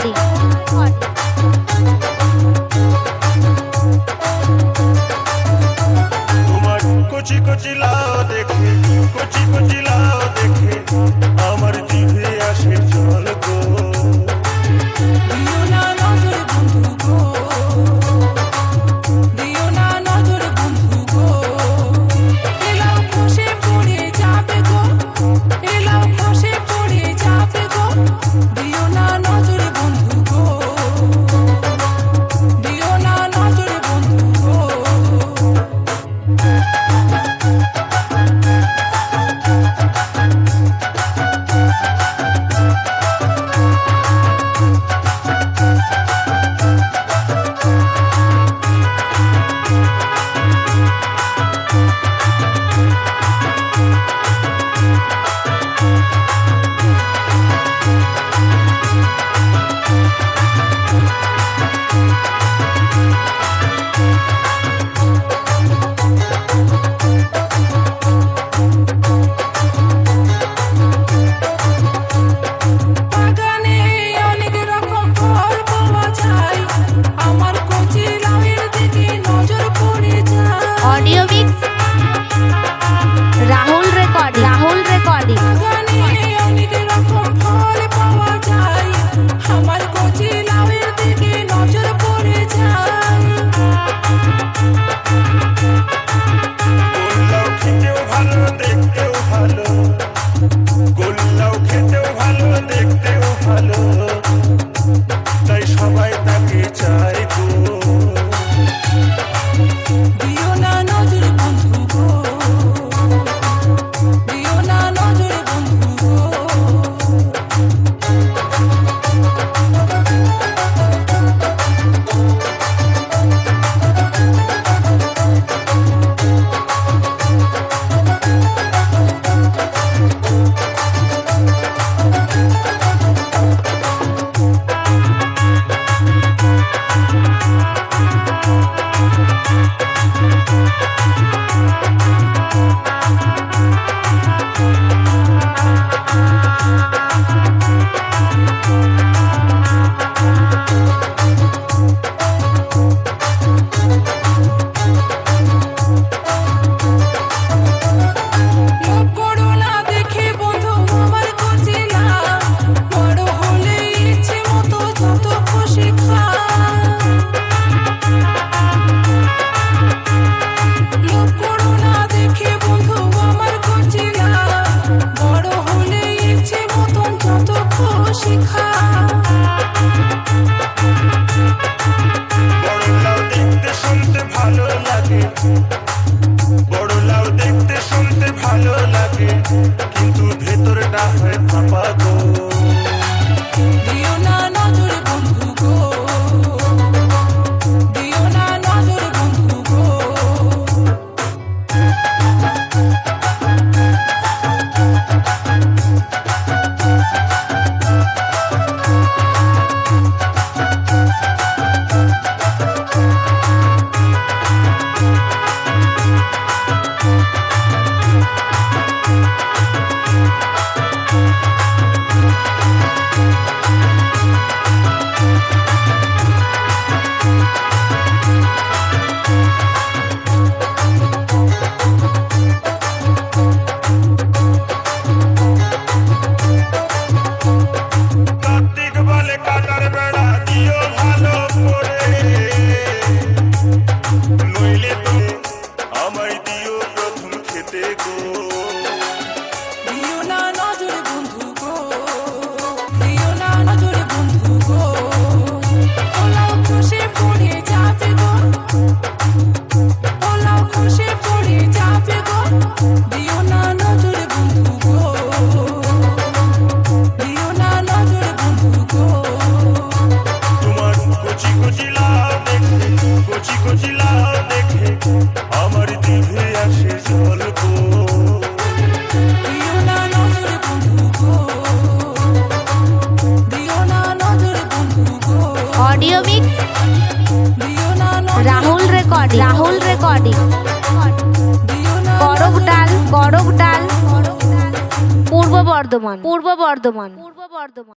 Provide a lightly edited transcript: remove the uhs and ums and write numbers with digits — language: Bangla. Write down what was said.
রেকর্ডিং। তোমার কচি কচি লাউ দেখে, কচি কচি লাউ দেখে আমার জিভে আসে জল গো। দিও না নজর বন্ধু গো, দিও না নজর বন্ধু গো, এলাও খসে পড়ে যাবে গো, এলাও খসে পড়ে যাবে গো, দিও না নজর বন্ধু গো, দিও না নজর বন্ধু গো। Audio mix Rahul recording. Rahul recording. গোল্লাও খেতেও ভালো দেখতেও ভালো, গোল্লাও খেতেও ভালো দেখতেও ভালো, তাই সবাই তাকে চায় গো। দিও না নজর বন্ধু গো, দিও না নজর বন্ধু গো। বড় লাউ দেখতে শুনতে ভালো লাগে, বড় লাউ দেখতে শুনতে ভালো লাগে, কিন্তু ভেতরটা হয় ফাঁপা গো। দিও না নজর বন্ধু গো, দিও না নজর বন্ধু গো। কার্তিক বলে কাটার বেড়া দিও ভালো করে, নইলে তো আমায় দিও প্রথম খেতে গো। দিও না নজর বন্ধু গো, দিও না নজর বন্ধু গো, ওলাও খসে পড়ে যাবে গো, ওলাও খসে পড়ে যাবে গো, দিও না নজর বন্ধু গো, দিও না নজর বন্ধু গো। তোমার কচি কচি লাউ দেখে, কচি কচি লাউ দেখে আমার জিভে আসে জল গো। দিও না নজর বন্ধু গো, দিও না নজর বন্ধু গো। ऑडियो मिक्स দিও না নজর राहुल रेकॉर्डिंग। राहुल रेकॉर्डिंग। দিও না করকডাল। পূর্ব বর্ধমান।